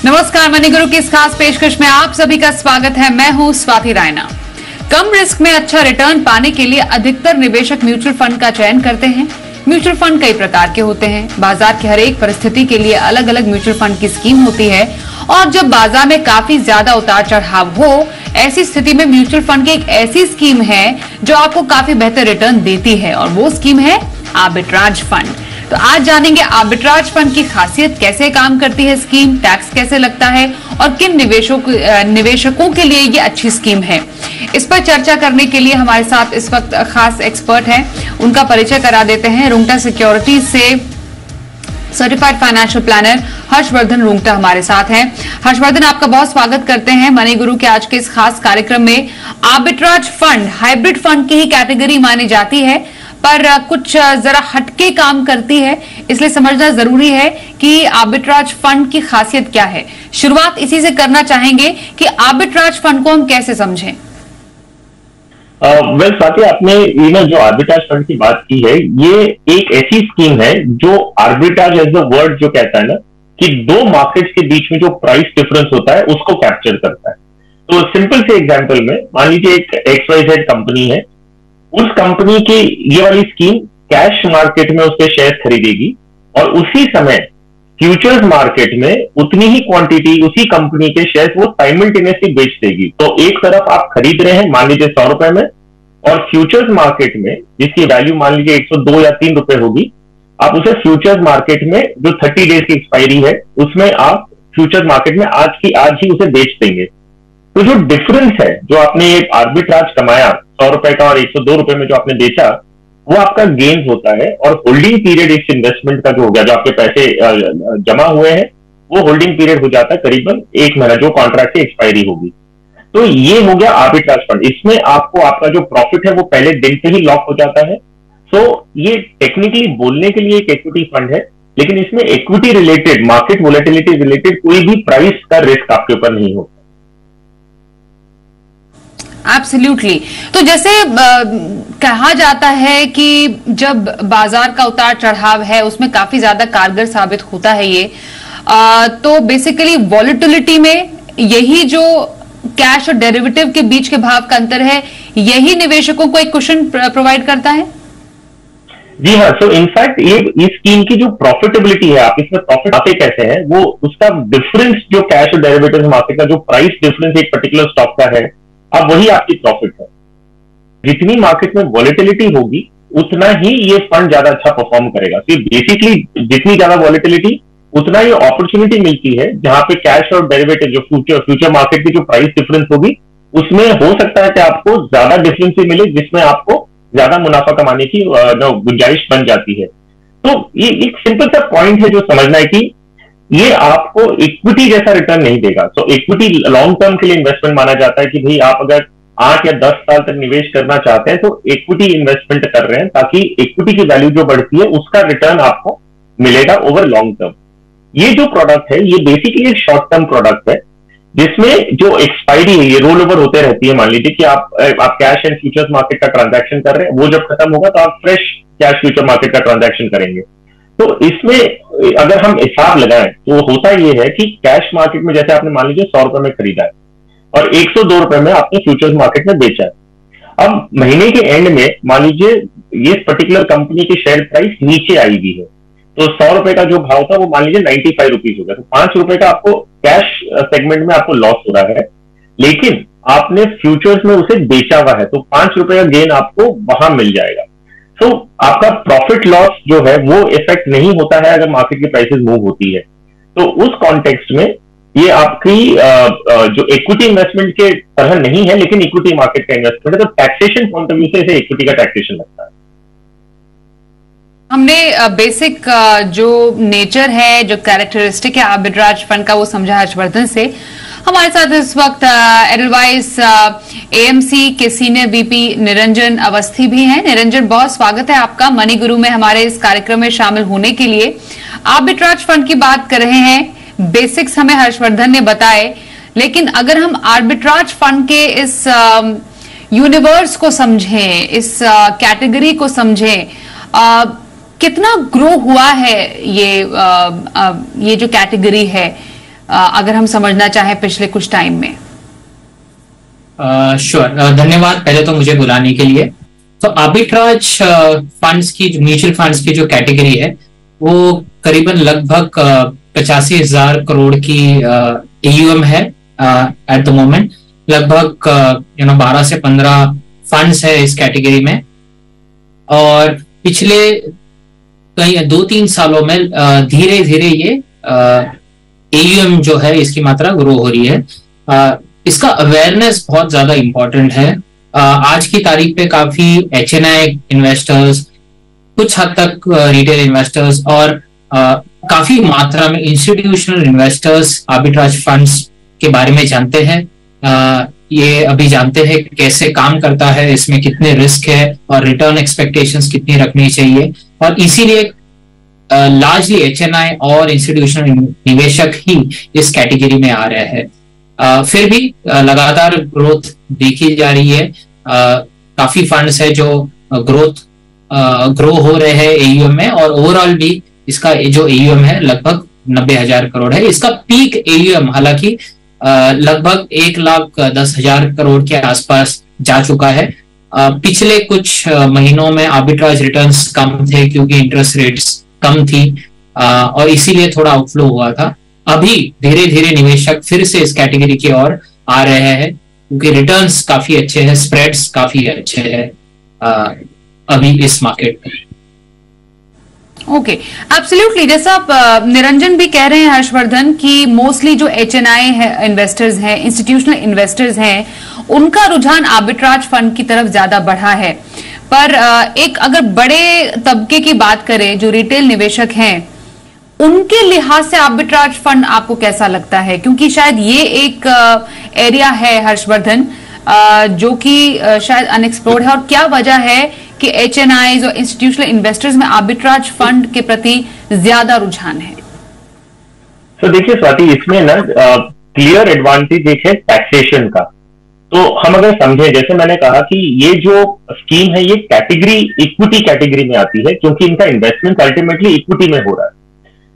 नमस्कार, मनी गुरु की इस खास पेशकश में आप सभी का स्वागत है। मैं हूं स्वाति रायना। कम रिस्क में अच्छा रिटर्न पाने के लिए अधिकतर निवेशक म्यूचुअल फंड का चयन करते हैं। म्यूचुअल फंड कई प्रकार के होते हैं। बाजार की हर एक परिस्थिति के लिए अलग अलग म्यूचुअल फंड की स्कीम होती है और जब बाजार में काफी ज्यादा उतार चढ़ाव हो, ऐसी स्थिति में म्यूचुअल फंड की एक ऐसी स्कीम है जो आपको काफी बेहतर रिटर्न देती है और वो स्कीम है आर्बिट्राज फंड। तो आज जानेंगे आर्बिट्राज फंड की खासियत, कैसे काम करती है स्कीम, टैक्स कैसे लगता है और किन निवेशकों के लिए ये अच्छी स्कीम है। इस पर चर्चा करने के लिए हमारे साथ इस वक्त खास एक्सपर्ट हैं, उनका परिचय करा देते हैं। रुंगटा सिक्योरिटीज से certified financial planner Harshvardhan Rungta हमारे साथ हैं। हर्षवर्धन, आपका बहुत स्वागत करते हैं मनी गुरु के आज के इस खास कार्यक्रम में। आर्बिट्राज फंड हाइब्रिड फंड की ही कैटेगरी मानी जाती है, पर कुछ जरा हटके काम करती है, इसलिए समझना जरूरी है कि आर्बिट्राज फंड की खासियत क्या है। शुरुआत इसी से करना चाहेंगे कि आर्बिट्राज फंड को हम कैसे समझें। वेल स्वाति, आपने जो आर्बिट्राज फंड की बात की है, ये एक ऐसी स्कीम है जो आर्बिट्राज एज द वर्ड जो कहता है ना कि दो मार्केट्स के बीच में जो प्राइस डिफरेंस होता है उसको कैप्चर करता है। तो सिंपल से एग्जांपल में मान लीजिए एक XYZ कंपनी है, उस कंपनी की ये वाली स्कीम कैश मार्केट में उसके शेयर खरीदेगी और उसी समय फ्यूचर्स मार्केट में उतनी ही क्वांटिटी उसी कंपनी के शेयर वो साइमल्टेनियसली बेच देगी। तो एक तरफ आप खरीद रहे हैं मान लीजिए 100 रुपए में, और फ्यूचर्स मार्केट में जिसकी वैल्यू मान लीजिए 102 या 3 रुपए होगी, आप उसे फ्यूचर्स मार्केट में जो 30 डेज की एक्सपायरी है उसमें आप फ्यूचर्स मार्केट में आज की आज ही उसे बेच देंगे। तो जो डिफरेंस है, जो आपने एक आर्बिट्राज कमाया 100 रुपए का और 102 रुपए में जो आपने बेचा, वो आपका गेन होता है। और होल्डिंग पीरियड इस इन्वेस्टमेंट का जो हो गया, जो आपके पैसे जमा हुए हैं, वो होल्डिंग पीरियड हो जाता है करीबन 1 महीना, जो कॉन्ट्रैक्ट की एक्सपायरी होगी। तो ये हो गया आर्बिट्राज फंड। इसमें आपको आपका जो प्रॉफिट है वो पहले दिन पे ही लॉक हो जाता है। सो ये टेक्निकली बोलने के लिए एक इक्विटी फंड है, लेकिन इसमें equity related, market volatility related कोई भी प्राइस का रिस्क आपके ऊपर नहीं होता। एब्सोल्युटली। तो जैसे कहा जाता है कि जब बाजार का उतार चढ़ाव है उसमें काफी ज्यादा कारगर साबित होता है ये, तो बेसिकली वॉलेटिलिटी में यही जो कैश और डेरिवेटिव के बीच के भाव का अंतर है, यही निवेशकों को एक कुशन प्रोवाइड करता है। जी हाँ, सो इनफैक्ट ये इस स्कीम की जो प्रॉफिटेबिलिटी है, आप इसमें प्रॉफिट आते कैसे हैं, वो उसका डिफरेंस जो कैश और डेरिवेटिव मार्केट का जो प्राइस डिफरेंस एक पर्टिकुलर स्टॉक का है, अब वही आपकी प्रॉफिट है। जितनी मार्केट में वॉलेटिलिटी होगी उतना ही ये फंड ज्यादा अच्छा परफॉर्म करेगा। तो बेसिकली जितनी ज्यादा वॉलेटिलिटी उतना ही अपॉर्चुनिटी मिलती है, जहां पे कैश और डेरिवेटिव जो फ्यूचर मार्केट की जो प्राइस डिफरेंस होगी उसमें हो सकता है कि आपको ज्यादा डिफरेंस ही मिले, जिसमें आपको ज्यादा मुनाफा कमाने की गुंजाइश बन जाती है। तो ये एक सिंपल सा पॉइंट है जो समझना है कि ये आपको इक्विटी जैसा रिटर्न नहीं देगा। तो इक्विटी लॉन्ग टर्म के लिए इन्वेस्टमेंट माना जाता है कि भाई आप अगर 8 या 10 साल तक निवेश करना चाहते हैं तो इक्विटी इन्वेस्टमेंट कर रहे हैं, ताकि इक्विटी की वैल्यू जो बढ़ती है उसका रिटर्न आपको मिलेगा ओवर लॉन्ग टर्म। ये जो प्रोडक्ट है ये बेसिकली एक शॉर्ट टर्म प्रोडक्ट है, जिसमें जो एक्सपायरी है ये रोल ओवर होते रहती है। मान लीजिए कि आप कैश एंड फ्यूचर्स मार्केट का ट्रांजैक्शन कर रहे हैं, वो जब खत्म होगा तो आप फ्रेश कैश फ्यूचर मार्केट का ट्रांजैक्शन करेंगे। तो इसमें अगर हम हिसाब लगाएं तो होता ये है कि कैश मार्केट में जैसे आपने मान लीजिए 100 रुपए में खरीदा है और 102 रुपए में आपने फ्यूचर्स मार्केट में बेचा है। अब महीने के एंड में मान लीजिए ये पर्टिकुलर कंपनी की शेयर प्राइस नीचे आई हुई है, तो 100 रुपए का जो भाव था वो मान लीजिए 95 रुपीज हो गया। तो 5 रुपए का आपको कैश सेगमेंट में आपको लॉस हो रहा है, लेकिन आपने फ्यूचर्स में उसे बेचा हुआ है, तो 5 रुपए का गेन आपको वहां मिल जाएगा। तो आपका प्रॉफिट लॉस जो है वो इफेक्ट नहीं होता है अगर मार्केट की प्राइसेस मूव होती है। तो उस कॉन्टेक्स्ट में ये आपकी जो इक्विटी इन्वेस्टमेंट के तरह नहीं है, लेकिन इक्विटी मार्केट का इन्वेस्टमेंट है। तो टैक्सेशन पॉइंट ऑफ व्यू से इसे इक्विटी का टैक्सेशन लगता है। हमने बेसिक जो नेचर है, जो कैरेक्टरिस्टिक है आर्बिट्राज फंड का, वो समझा हर्षवर्धन से। हमारे साथ इस वक्त एडवाइस AMC के सीनियर VP निरंजन अवस्थी भी हैं। निरंजन, बहुत स्वागत है आपका मनी गुरु में हमारे इस कार्यक्रम में शामिल होने के लिए। आर्बिट्राज फंड की बात कर रहे हैं, बेसिक्स हमें हर्षवर्धन ने बताए, लेकिन अगर हम आर्बिट्राज फंड के इस यूनिवर्स को समझें, इस कैटेगरी को समझें, कितना ग्रो हुआ है ये जो कैटेगरी है, अगर हम समझना चाहें पिछले कुछ टाइम में? श्योर, धन्यवाद पहले तो मुझे बुलाने के लिए। तो आर्बिट्राज फंड्स की, म्यूचुअल फंड्स की जो कैटेगरी है वो करीबन लगभग 85,000 करोड़ की AUM है एट द मोमेंट। लगभग 12 से 15 फंड्स है इस कैटेगरी में, और पिछले कई 2-3 सालों में धीरे धीरे ये AUM जो है इसकी मात्रा ग्रो हो रही है। इसका अवेयरनेस बहुत ज्यादा इंपॉर्टेंट है। आज की तारीख पे काफी HNI इन्वेस्टर्स, कुछ हद तक रिटेल इन्वेस्टर्स और काफी मात्रा में इंस्टीट्यूशनल इन्वेस्टर्स आर्बिट्राज फंड्स के बारे में जानते हैं। ये अभी जानते हैं कैसे काम करता है, इसमें कितने रिस्क है और रिटर्न एक्सपेक्टेशंस कितनी रखनी चाहिए, और इसीलिए लार्जली HNI और इंस्टीट्यूशनल निवेशक ही इस कैटेगरी में आ रहे हैं। फिर भी लगातार ग्रोथ देखी जा रही है। काफी फंड्स है जो ग्रो हो रहे हैं AUM में, और ओवरऑल भी इसका जो AUM है लगभग 90,000 करोड़ है। इसका पीक AUM हालांकि लगभग 1,10,000 करोड़ के आसपास जा चुका है। पिछले कुछ महीनों में आर्बिट्राज रिटर्न्स कम थे क्योंकि इंटरेस्ट रेट्स कम थी, और इसीलिए थोड़ा आउटफ्लो हुआ था। अभी धीरे धीरे निवेशक फिर से इस कैटेगरी की ओर आ रहे हैं क्योंकि रिटर्न्स काफी अच्छे हैं, स्प्रेड्स काफी अच्छे हैं अभी इस मार्केट में। Okay, absolutely. जैसा आप निरंजन भी कह रहे हैं हर्षवर्धन, कि मोस्टली जो HNI इन्वेस्टर्स हैं, इंस्टीट्यूशनल इन्वेस्टर्स हैं, उनका रुझान आर्बिट्राज फंड की तरफ ज्यादा बढ़ा है। पर एक अगर बड़े तबके की बात करें जो रिटेल निवेशक हैं, उनके लिहाज से आर्बिट्राज फंड आपको कैसा लगता है? क्योंकि शायद ये एक एरिया है हर्षवर्धन जो कि शायद अनएक्सप्लोर्ड है, और क्या वजह है कि HNI और इंस्टीट्यूशनल इन्वेस्टर्स में आर्बिट्राज फंड के प्रति ज्यादा रुझान है? तो देखिए स्वाति, इसमें ना क्लियर एडवांटेज एक है टैक्सेशन का। तो हम अगर समझें, जैसे मैंने कहा कि ये जो स्कीम है ये कैटेगरी इक्विटी कैटेगरी में आती है क्योंकि इनका इन्वेस्टमेंट अल्टीमेटली इक्विटी में हो रहा है,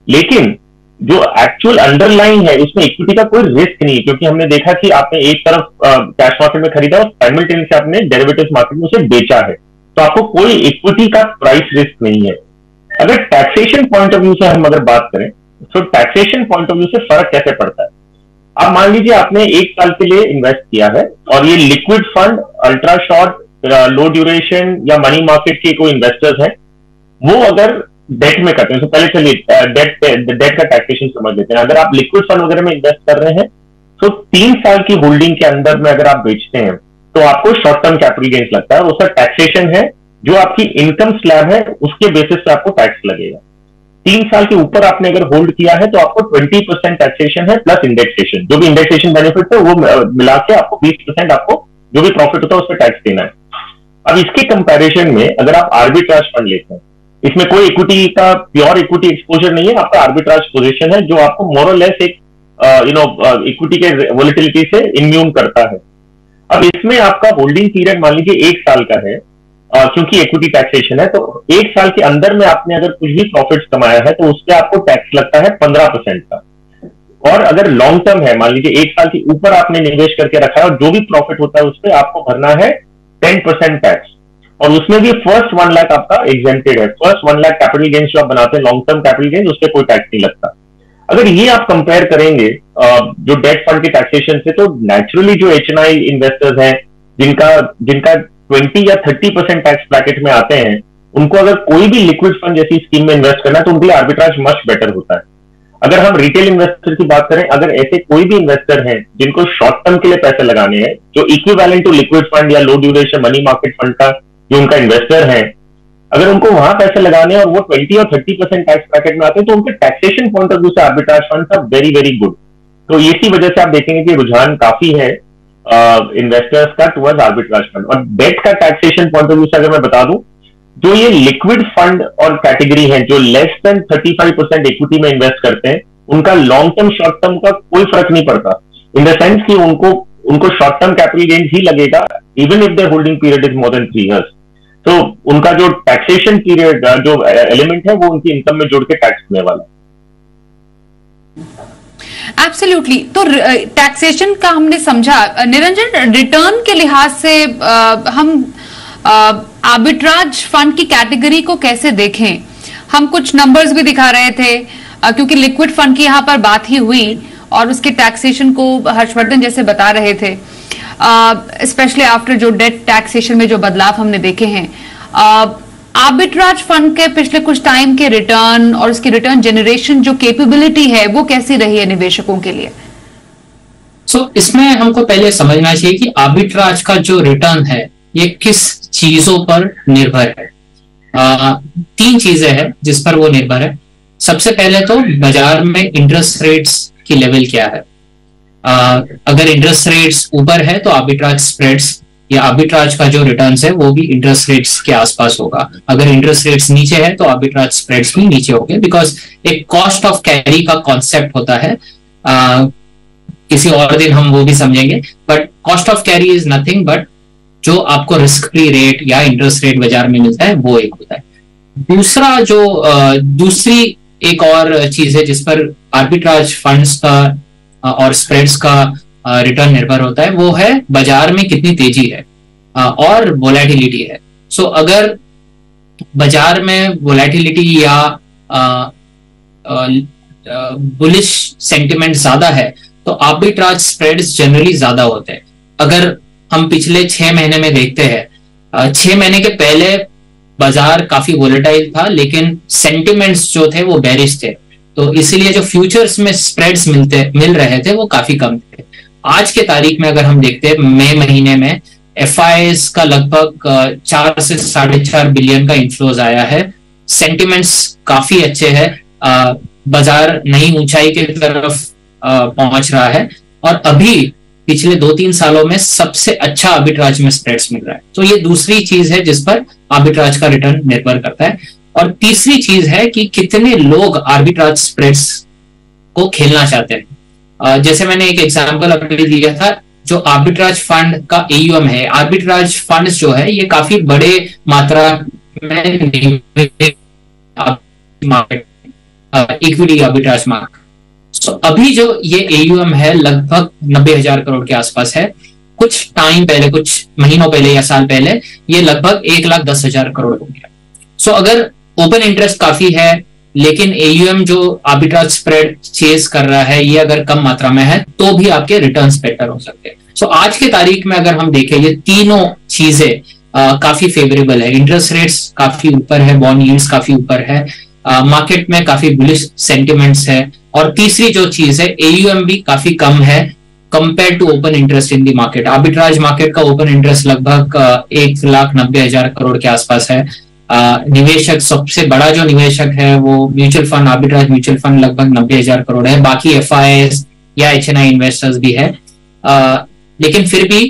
लेकिन जो एक्चुअल अंडरलाइन है उसमें इक्विटी का कोई रिस्क नहीं है, क्योंकि हमने देखा कि आपने एक तरफ कैश मार्केट में खरीदा और साइमल्टेनियसली आपने डेरिवेटिव्स मार्केट में उसे बेचा है, तो आपको कोई इक्विटी का प्राइस रिस्क नहीं है। अगर टैक्सेशन पॉइंट ऑफ व्यू से हम अगर बात करें तो टैक्सेशन पॉइंट ऑफ व्यू से फर्क कैसे पड़ता है? आप मान लीजिए आपने 1 साल के लिए इन्वेस्ट किया है और ये लिक्विड फंड, अल्ट्रा शॉर्ट, लो ड्यूरेशन या मनी मार्केट के कोई इन्वेस्टर्स हैं, वो अगर डेट में करते हैं, तो पहले चलिए डेट का टैक्सेशन समझ लेते हैं। अगर आप लिक्विड फंड वगैरह में इन्वेस्ट कर रहे हैं तो 3 साल की होल्डिंग के अंदर में अगर आप बेचते हैं तो आपको शॉर्ट टर्म कैपिटल गेन्स लगता है, उसका टैक्सेशन है जो आपकी इनकम स्लैब है उसके बेसिस पे आपको टैक्स लगेगा। 3 साल के ऊपर आपने अगर होल्ड किया है तो आपको 20% टैक्सेशन है प्लस इंडेक्सेशन, जो भी इंडेक्सेशन बेनिफिट है वो मिला के आपको 20% आपको जो भी प्रॉफिट होता है उस पर टैक्स देना है। अब इसके कंपैरिजन में अगर आप आर्बिट्राज फंड लेते हैं, इसमें कोई इक्विटी का प्योर इक्विटी एक्सपोजर नहीं है, आपका आर्बिट्राज पोजीशन है जो आपको मोर और लेस एक इक्विटी के वोलेटिलिटी से इम्यून करता है। अब इसमें आपका होल्डिंग पीरियड मान लीजिए 1 साल का है, क्योंकि इक्विटी टैक्सेशन है, तो 1 साल के अंदर में आपने अगर कुछ भी प्रॉफिट्स कमाया है तो उस पर आपको टैक्स लगता है 15% का। और अगर लॉन्ग टर्म है, मान लीजिए 1 साल के ऊपर आपने निवेश करके रखा है और जो भी प्रॉफिट होता है उस पर आपको भरना है 10% टैक्स, और उसमें भी फर्स्ट 1 लाख आपका एग्जेम्प्टेड है। फर्स्ट 1 लाख कैपिटल गेन्स जो आप बनाते हैं, लॉन्ग टर्म कैपिटल गेन्स, उस पर कोई टैक्स नहीं लगता। अगर ये आप कंपेयर करेंगे जो डेट फंड के टैक्सेशन से, तो नेचुरली जो HNI इन्वेस्टर्स हैं जिनका 20 या 30% टैक्स ब्रैकेट में आते हैं, उनको अगर कोई भी लिक्विड फंड जैसी स्कीम में इन्वेस्ट करना है तो उनके लिए आर्बिट्राज मच बेटर होता है। अगर हम रिटेल इन्वेस्टर की बात करें, अगर ऐसे कोई भी इन्वेस्टर हैं जिनको शॉर्ट टर्म के लिए पैसे लगाने हैं, जो इक्विवेलेंट टू लिक्विड फंड या लो ड्यूरेशन मनी मार्केट फंड का जो उनका इन्वेस्टर है, अगर उनको वहां पैसे लगाने हैं और वो 20 और 30% टैक्स ब्रैकेट में आते हैं, तो उनके टैक्सेशन पॉइंट ऑफ व्यू से arbitrage fund are very very good. तो इसी वजह से आप देखेंगे कि रुझान काफी है इन्वेस्टर्स का टुवर्ड्स आर्बिट्राज फंड। और डेट का टैक्सेशन पॉइंट ऑफ व्यू से अगर मैं बता दूं, जो ये लिक्विड फंड और कैटेगरी है जो लेस देन 35% इक्विटी में इन्वेस्ट करते हैं, उनका लॉन्ग टर्म शॉर्ट टर्म का कोई फर्क नहीं पड़ता, इन द सेंस कि उनको शॉर्ट टर्म कैपिटल गेन्स ही लगेगा even if their holding period is more than 3 years. तो उनका जो टैक्सेशन पीरियड जो एलिमेंट है वो उनकी इनकम में जोड़ के टैक्स देने वाला है। एब्सोल्युटली। तो टैक्सेशन का हमने समझा, निरंजन रिटर्न के लिहाज से हम आर्बिट्राज फंड की कैटेगरी को कैसे देखें? हम कुछ नंबर्स भी दिखा रहे थे, क्योंकि लिक्विड फंड की यहां पर बात ही हुई और उसके टैक्सेशन को हर्षवर्धन जैसे बता रहे थे, स्पेशली आफ्टर जो डेट टैक्सेशन में जो बदलाव हमने देखे हैं। आर्बिट्राज फंड के पिछले कुछ टाइम के रिटर्न और उसकी रिटर्न जनरेशन जो कैपेबिलिटी है वो कैसी रही है निवेशकों के लिए? इसमें हमको पहले समझना चाहिए कि आर्बिट्राज का जो रिटर्न है ये किस चीजों पर निर्भर है। 3 चीजें हैं जिस पर वो निर्भर है। सबसे पहले तो बाजार में इंटरेस्ट रेट्स की लेवल क्या है। अगर इंटरेस्ट रेट्स ऊपर है तो आर्बिट्राज स्प्रेड्स या आर्बिट्राज का जो रिटर्न्स है वो भी इंटरेस्ट रेट्स के आसपास होगा। अगर इंटरेस्ट रेट्स नीचे है तो आर्बिट्राज स्प्रेड्स भी नीचे होंगे, बिकॉज एक कॉस्ट ऑफ कैरी का कॉन्सेप्ट होता है। किसी और दिन हम वो भी समझेंगे, but cost of carry is nothing but जो आपको रिस्क फ्री रेट या इंटरेस्ट रेट बाजार में मिलता है वो एक होता है। दूसरा जो दूसरी एक और चीज है जिस पर आर्बिट्राज फंड्स का और स्प्रेड्स का रिटर्न निर्भर होता है वो है बाजार में कितनी तेजी है और वोलेटिलिटी है। अगर बाजार में वोलेटिलिटी या बुलिश सेंटिमेंट ज्यादा है तो आर्बिट्राज स्प्रेड्स जनरली ज्यादा होते हैं। अगर हम पिछले 6 महीने में देखते हैं, 6 महीने के पहले बाजार काफी वोलेटाइल था लेकिन सेंटिमेंट्स जो थे वो बेरिश थे, तो इसीलिए जो फ्यूचर्स में स्प्रेड्स मिल रहे थे वो काफी कम थे। आज के तारीख में अगर हम देखते हैं मई महीने में एफआईएस का लगभग 4 से 4.5 बिलियन का इन्फ्लोज आया है। सेंटिमेंट्स काफी अच्छे हैं, बाजार नई ऊंचाई की तरफ पहुंच रहा है और अभी पिछले 2-3 सालों में सबसे अच्छा आर्बिट्राज में स्प्रेड्स मिल रहा है। तो ये दूसरी चीज है जिस पर आर्बिट्राज का रिटर्न निर्भर करता है। और तीसरी चीज है कि कितने लोग आर्बिट्राज स्प्रेड्स को खेलना चाहते हैं। जैसे मैंने एक एग्जांपल अभी दिया था, जो आर्बिट्राज फंड का एयूएम है, आर्बिट्राज फंड्स जो है ये काफी बड़े मात्रा में इक्विटी आर्बिट्राज मार्केट। अभी जो ये एयूएम है लगभग 90,000 करोड़ के आसपास है। कुछ टाइम पहले, कुछ महीनों पहले या साल पहले ये लगभग 1,10,000 करोड़ हो गया। अगर ओपन इंटरेस्ट काफी है लेकिन एयूएम जो आर्बिट्राज स्प्रेड चेस कर रहा है ये अगर कम मात्रा में है तो भी आपके रिटर्न्स बेटर हो सकते हैं। आज के तारीख में अगर हम देखें ये तीनों चीजें काफी फेवरेबल है। इंटरेस्ट रेट्स काफी ऊपर है, बॉन्ड यील्ड्स काफी ऊपर है, मार्केट में काफी बुलिश सेंटिमेंट्स है और तीसरी जो चीज है एयूएम भी काफी कम है compare to open interest in the market. Arbitrage market का ओपन इंटरेस्ट लगभग 1,90,000 करोड़ के आसपास है। निवेशक, सबसे बड़ा जो निवेशक है वो mutual fund, arbitrage mutual fund लगभग 90,000 करोड़ है। बाकी एफआईएस या एचएनआई इन्वेस्टर्स भी है, लेकिन फिर भी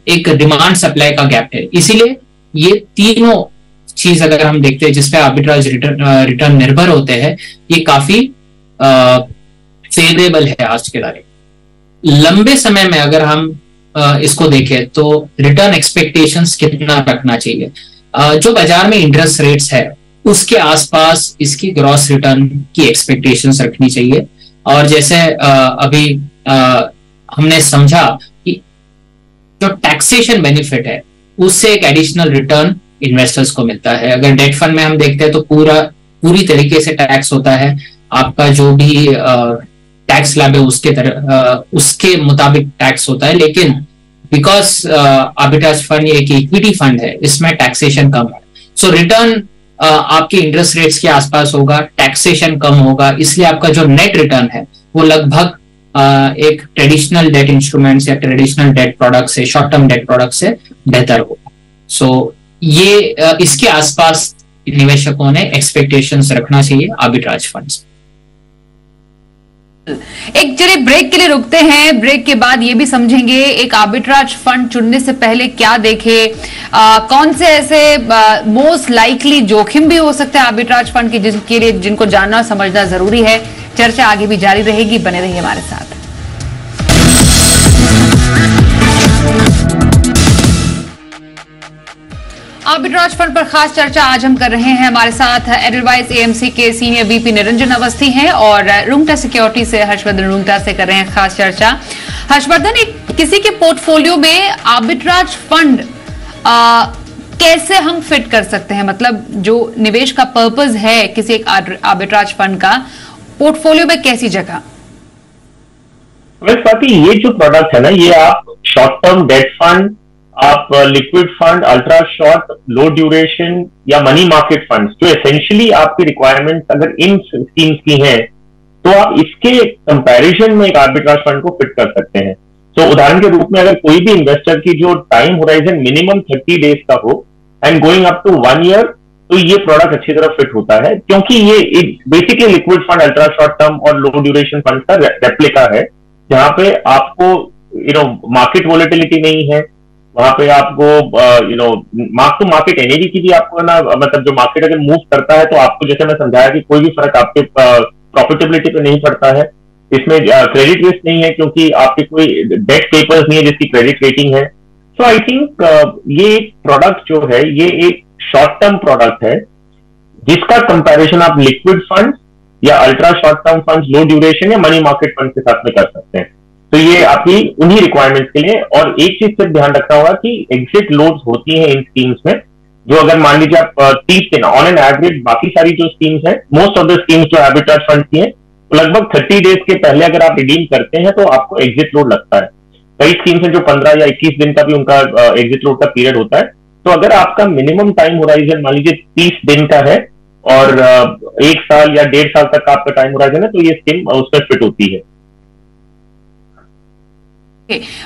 एक डिमांड सप्लाई का गैप है। इसीलिए ये तीनों चीज अगर हम देखते हैं जिसपे आर्बिट्राज रिटर्न निर्भर होते हैं ये काफी फेवरेबल है आज के तारीख। लंबे समय में अगर हम इसको देखें तो रिटर्न एक्सपेक्टेशंस कितना रखना चाहिए। जो बाजार में इंटरेस्ट रेट्स है उसके आसपास इसकी ग्रॉस रिटर्न की एक्सपेक्टेशंस रखनी चाहिए। और जैसे अभी हमने समझा कि जो टैक्सेशन बेनिफिट है उससे एक एडिशनल रिटर्न इन्वेस्टर्स को मिलता है। अगर डेट फंड में हम देखते हैं तो पूरी तरीके से टैक्स होता है, आपका जो भी टैक्स स्लैब है उसके मुताबिक टैक्स होता है, लेकिन बिकॉज आर्बिट्राज फंड एक इक्विटी फंड है इसमें टैक्सेशन कम है। रिटर्न आपके इंटरेस्ट रेट्स के आसपास होगा, टैक्सेशन कम होगा, इसलिए आपका जो नेट रिटर्न है वो लगभग एक ट्रेडिशनल डेट इंस्ट्रूमेंट्स या ट्रेडिशनल डेट प्रोडक्ट से, शॉर्ट टर्म डेट प्रोडक्ट से बेहतर होगा। ये इसके आसपास निवेशकों ने एक्सपेक्टेशंस रखना चाहिए आर्बिट्राज फंड्स। एक चलिए ब्रेक के लिए रुकते हैं, ब्रेक के बाद ये भी समझेंगे एक आर्बिट्राज फंड चुनने से पहले क्या देखे, कौन से ऐसे मोस्ट लाइकली जोखिम भी हो सकते हैं आर्बिट्राज फंड के जिसके लिए जिनको जानना समझना जरूरी है। चर्चा आगे भी जारी रहेगी, बने रहिए हमारे साथ। आर्बिट्राज फंड पर खास चर्चा आज हम कर रहे हैं। हमारे साथ एडलवाइस एएमसी के सीनियर वीपी निरंजन अवस्थी हैं और रुंगटा सिक्योरिटी से हर्षवर्धन रुंगटा से कर रहे हैं खास चर्चा। हर्षवर्धन, किसी के पोर्टफोलियो में आर्बिट्राज फंड कैसे हम फिट कर सकते हैं? मतलब जो निवेश का पर्पस है किसी एक आर्बिट्राज फंड का, पोर्टफोलियो में कैसी जगह? स्वाति, ये जो प्रोडक्ट है ना, ये आप शॉर्ट टर्म डेट फंड, आप लिक्विड फंड, अल्ट्रा शॉर्ट, लो ड्यूरेशन या मनी मार्केट फंड, जो एसेंशियली आपकी रिक्वायरमेंट अगर इन स्कीम्स की हैं, तो आप इसके कंपैरिजन में एक आर्बिट्राज फंड को फिट कर सकते हैं। तो उदाहरण के रूप में अगर कोई भी इन्वेस्टर की जो टाइम होराइजन मिनिमम 30 डेज का हो and going up to 1 year, तो ये प्रोडक्ट अच्छी तरह फिट होता है, क्योंकि ये basically liquid fund, ultra short term और लो ड्यूरेशन फंड का रेप्लिका है, जहां पे आपको मार्केट वॉलेटिलिटी नहीं है, वहां पे आपको मार्क टू मार्केट एनएवी की भी आपको ना, मतलब जो मार्केट अगर मूव करता है तो आपको, जैसे मैं समझाया कि कोई भी फर्क आपके प्रॉफिटेबिलिटी पे नहीं पड़ता है। इसमें क्रेडिट रिस्क नहीं है, क्योंकि आपके कोई डेट पेपर्स नहीं है जिसकी क्रेडिट रेटिंग है। सो आई थिंक ये एक प्रोडक्ट जो है, ये एक शॉर्ट टर्म प्रोडक्ट है, जिसका कंपैरिजन आप लिक्विड फंड या अल्ट्रा शॉर्ट टर्म फंड, लो ड्यूरेशन या मनी मार्केट फंड के साथ में कर सकते हैं। तो ये आपकी उन्हीं रिक्वायरमेंट्स के लिए। और एक चीज से ध्यान रखना होगा कि एग्जिट लोड्स होती हैं इन स्कीम्स में, जो अगर मान लीजिए आप 30 दिन ऑन एन एवरेज, बाकी सारी जो स्कीम्स हैं, मोस्ट ऑफ द स्कीम्स जो आर्बिट्राज फंड की हैं, तो लगभग 30 डेज के पहले अगर आप रिडीम करते हैं तो आपको एग्जिट लोड लगता है। कई स्कीम्स हैं जो 15 या 21 दिन का भी उनका एग्जिट लोड का पीरियड होता है। तो अगर आपका मिनिमम टाइम होराइजन मान लीजिए 30 दिन का है और 1 साल या 1.5 साल तक का आपका टाइम होराइजन है, तो ये स्कीम उसमें फिट होती है।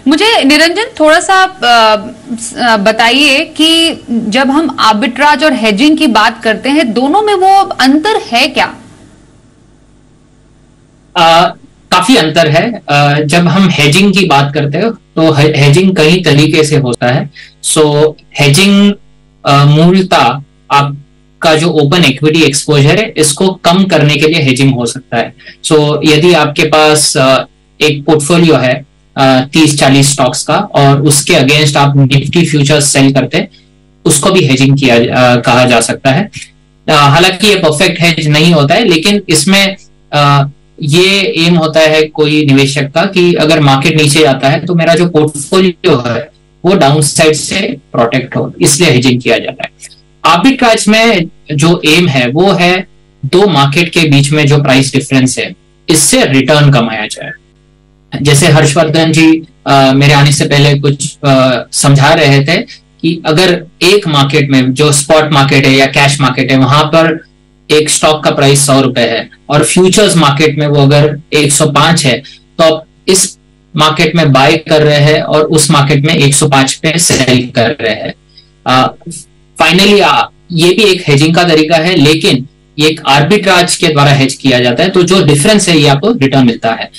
मुझे निरंजन थोड़ा सा बताइए कि जब हम आर्बिट्राज और हेजिंग की बात करते हैं, दोनों में वो अंतर है क्या? काफी अंतर है। जब हम हेजिंग की बात करते हैं तो हेजिंग कई तरीके से होता है। सो हेजिंग मूलतः आपका जो ओपन इक्विटी एक्सपोजर है, इसको कम करने के लिए हेजिंग हो सकता है। सो यदि आपके पास एक पोर्टफोलियो है 30-40 स्टॉक्स का और उसके अगेंस्ट आप निफ्टी फ्यूचर्स सेल करते, उसको भी हेजिंग कहा जा सकता है। हालांकि ये परफेक्ट हेज नहीं होता है, लेकिन इसमें ये एम होता है कोई निवेशक का कि अगर मार्केट नीचे आता है तो मेरा जो पोर्टफोलियो है वो डाउन साइड से प्रोटेक्ट हो, इसलिए हेजिंग किया जाता है। आर्बिट्राज में जो एम है वो है दो मार्केट के बीच में जो प्राइस डिफरेंस है, इससे रिटर्न कमाया जाए। जैसे हर्षवर्धन जी मेरे आने से पहले कुछ समझा रहे थे कि अगर एक मार्केट में जो स्पॉट मार्केट है या कैश मार्केट है, वहां पर एक स्टॉक का प्राइस 100 रुपए है और फ्यूचर्स मार्केट में वो अगर 105 है, तो आप इस मार्केट में बाय कर रहे हैं और उस मार्केट में 105 पे सेल कर रहे हैं। फाइनली ये भी एक हेजिंग का तरीका है, लेकिन ये एक आर्बिट्राज के द्वारा हेज किया जाता है, तो जो डिफरेंस है ये आपको रिटर्न मिलता है।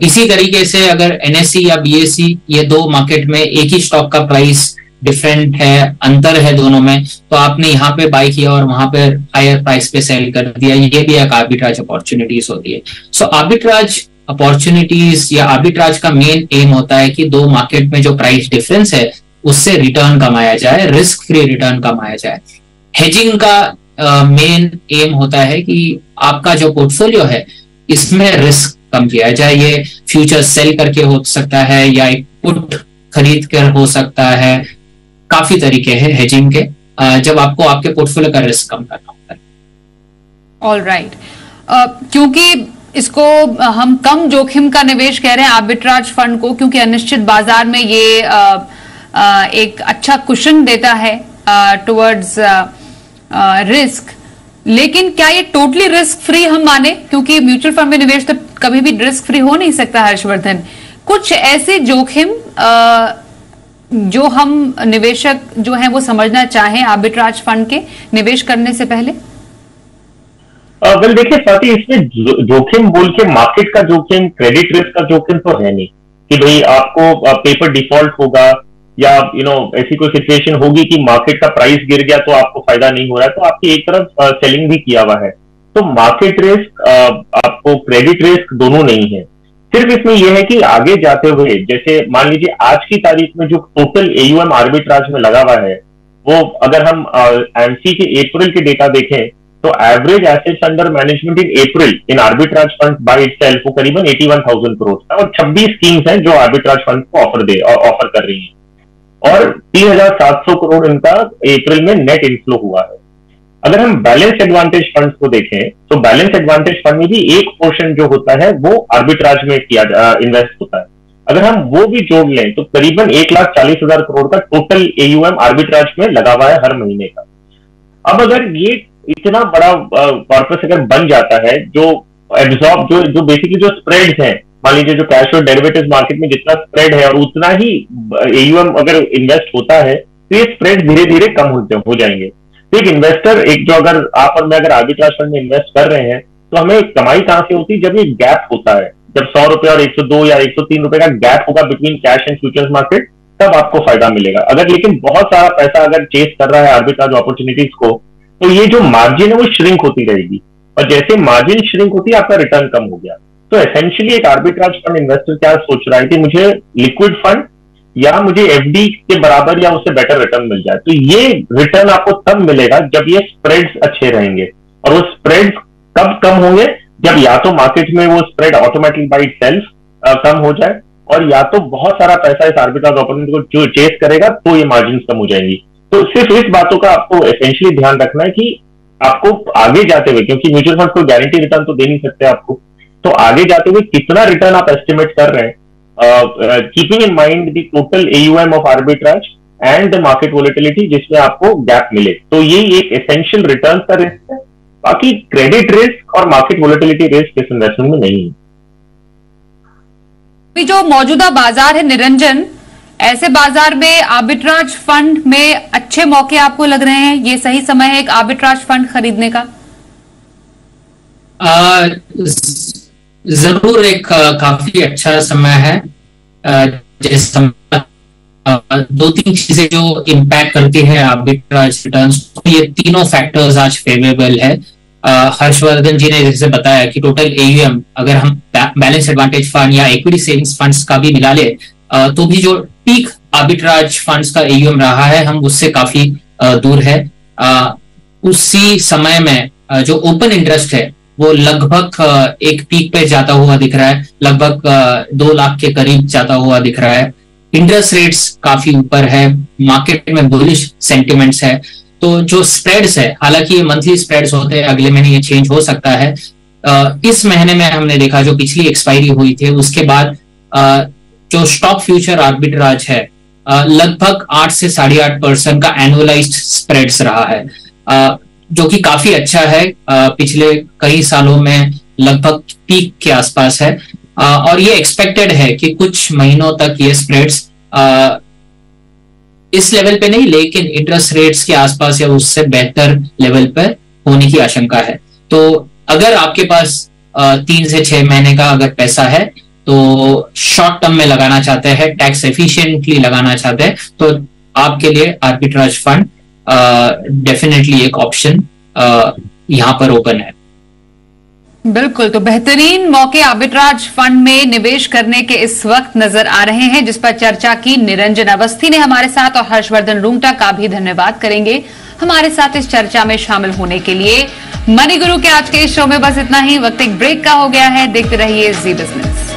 इसी तरीके से अगर एनएससी या बीएससी, ये दो मार्केट में एक ही स्टॉक का प्राइस डिफरेंट है, अंतर है दोनों में, तो आपने यहाँ पे बाय किया और वहां पे हायर प्राइस पे सेल कर दिया, ये भी एक आर्बिट्राज अपॉर्चुनिटीज होती है। सो आर्बिट्राज अपॉर्चुनिटीज या आर्बिट्राज का मेन एम होता है कि दो मार्केट में जो प्राइस डिफरेंस है उससे रिटर्न कमाया जाए, रिस्क फ्री रिटर्न कमाया जाए। हेजिंग का मेन एम होता है कि आपका जो पोर्टफोलियो है इसमें रिस्क कम किया जाए। ये फ्यूचर सेल करके हो सकता है या एक पुट खरीद कर हो सकता है। काफी तरीके हैं हेजिंग के, जब आपको आपके पोर्टफोलियो का रिस्क कम करना होता है। ऑल राइट, क्योंकि इसको हम कम जोखिम का निवेश कह रहे हैं आर्बिट्राज फंड को, क्योंकि अनिश्चित बाजार में ये एक अच्छा कुशन देता है टुवर्ड्स रिस्क। लेकिन क्या ये टोटली रिस्क फ्री हम माने? क्योंकि म्यूचुअल फंड में निवेश तो कभी भी रिस्क फ्री हो नहीं सकता। हर्षवर्धन, कुछ ऐसे जोखिम जो हम निवेशक जो है वो समझना चाहें आर्बिट्राज फंड के निवेश करने से पहले? वेल देखिए स्वाति, इसमें जोखिम बोल के मार्केट का जोखिम, क्रेडिट रिस्क का जोखिम तो है नहीं कि भाई आपको पेपर डिफॉल्ट होगा या ऐसी कोई सिचुएशन होगी कि मार्केट का प्राइस गिर गया तो आपको फायदा नहीं हो रहा है, तो आपकी एक तरफ सेलिंग भी किया हुआ है। तो मार्केट रिस्क, आपको क्रेडिट रिस्क दोनों नहीं है। सिर्फ इसमें यह है कि आगे जाते हुए, जैसे मान लीजिए आज की तारीख में जो टोटल एयूएम आर्बिट्राज में लगा हुआ है, वो अगर हम एमसी के अप्रैल के डेटा देखें तो average assets under management in April in arbitrage fund by itself वो करीबन 81,000 करोड़ था, और 26 स्कीम्स हैं जो आर्बिट्राज फंड को ऑफर कर रही हैं, और 3,700 करोड़ इनका अप्रैल में नेट इनफ्लो हुआ है। अगर हम बैलेंस एडवांटेज फंड को देखें तो बैलेंस एडवांटेज फंड में भी एक पोर्शन जो होता है वो आर्बिट्राज में इन्वेस्ट होता है। अगर हम वो भी जोड़ लें तो करीबन 1,40,000 करोड़ का टोटल एयूएम आर्बिट्राज में लगा हुआ है हर महीने का। अब अगर ये इतना बड़ा कॉर्पस अगर बन जाता है जो एब्जॉर्ब जो बेसिकली जो स्प्रेड्स हैं, मान लीजिए जो कैश और डेरिवेटिव्स मार्केट में जितना स्प्रेड है और उतना ही एयूएम अगर इन्वेस्ट होता है तो ये स्प्रेड धीरे धीरे कम हो जाएंगे। तो एक इन्वेस्टर, एक जो अगर आप और मैं अगर आर्बिट्राज फंड में इन्वेस्ट कर रहे हैं तो हमें कमाई कहां से होती है, जब ये गैप होता है, जब 100 रुपए और 102 या 103 रुपए का गैप होगा between cash and futures market, तब आपको फायदा मिलेगा। अगर लेकिन बहुत सारा पैसा अगर चेस कर रहा है आर्बिट्राज अपॉर्चुनिटीज को, तो ये जो मार्जिन है वो श्रिंक होती रहेगी, और जैसे मार्जिन श्रिंक होती है आपका रिटर्न कम हो गया। तो एसेंशियली एक आर्बिट्राज फंड इन्वेस्टर क्या सोच रहा है कि मुझे लिक्विड फंड या मुझे एफडी के बराबर या उससे बेटर रिटर्न मिल जाए। तो ये रिटर्न आपको तब मिलेगा जब ये स्प्रेड्स अच्छे रहेंगे, और वो स्प्रेड्स कब कम होंगे, जब या तो मार्केट में वो स्प्रेड ऑटोमेटिक बाय इटसेल्फ कम हो जाए, और या तो बहुत सारा पैसा इस आर्बिट्राज अपॉर्चुनिटी को जो चेस करेगा तो ये मार्जिन कम हो जाएंगी। तो सिर्फ इस बातों का आपको एसेंशियली ध्यान रखना है कि आपको आगे जाते हुए, क्योंकि म्यूचुअल फंड को गारंटी रिटर्न तो दे नहीं सकते आपको, तो आगे जाते हुए कितना रिटर्न आप एस्टिमेट कर रहे हैं, keeping in mind the total AUM of arbitrage and the market volatility जिसमें आपको गैप मिले। तो ये एक एसेंशियल रिटर्न का रिस्क है, बाकी क्रेडिट रिस्क और मार्केट वोलेटिलिटी रिस्क इस इन्वेस्टमेंट में नहीं है। जो मौजूदा बाजार है निरंजन, ऐसे बाजार में आर्बिट्राज फंड में अच्छे मौके आपको लग रहे हैं? ये सही समय है एक आर्बिट्राज फंड खरीदने का? जरूर एक काफी अच्छा समय है। जैसे 2-3 चीजें जो इम्पैक्ट करती है आर्बिट्राज रिटर्न्स, ये तीनों फैक्टर्स आज फेवरेबल है। हर्षवर्धन जी ने जैसे बताया कि टोटल एयूएम अगर हम बैलेंस एडवांटेज फंड या इक्विटी सेविंग्स फंड्स का भी मिला ले तो भी जो पीक आर्बिट्राज फंड्स का एयूएम रहा है हम उससे काफी दूर है। उसी समय में जो ओपन इंटरेस्ट है वो लगभग एक पीक पे जाता हुआ दिख रहा है, लगभग 2 लाख के करीब जाता हुआ दिख रहा है। इंटरेस्ट रेट्स काफी ऊपर है, मार्केट में बुलिश सेंटिमेंट्स है। तो जो स्प्रेड्स है, हालांकि ये मंथली स्प्रेड्स होते हैं, अगले महीने ये चेंज हो सकता है। इस महीने में हमने देखा जो पिछली एक्सपायरी हुई थी उसके बाद जो स्टॉक फ्यूचर आर्बिट्राज है लगभग 8 से 8.5% का एनुअलाइज्ड स्प्रेड्स रहा है, जो कि काफी अच्छा है। पिछले कई सालों में लगभग पीक के आसपास है, और ये एक्सपेक्टेड है कि कुछ महीनों तक ये स्प्रेड्स इस लेवल पे नहीं लेकिन इंटरेस्ट रेट्स के आसपास या उससे बेहतर लेवल पर होने की आशंका है। तो अगर आपके पास 3 से 6 महीने का अगर पैसा है तो शॉर्ट टर्म में लगाना चाहते हैं, टैक्स एफिशिएंटली लगाना चाहते हैं, तो आपके लिए आर्बिट्राज फंड डेफिनेटली एक ऑप्शन यहां पर ओपन है। बिल्कुल, तो बेहतरीन मौके आर्बिट्राज फंड में निवेश करने के इस वक्त नजर आ रहे हैं, जिस पर चर्चा की निरंजन अवस्थी ने हमारे साथ, और हर्षवर्धन रूंगटा का भी धन्यवाद करेंगे हमारे साथ इस चर्चा में शामिल होने के लिए। मनी गुरु के आज के इस शो में बस इतना ही। वक्त एक ब्रेक का हो गया है, देखते रहिए जी बिजनेस।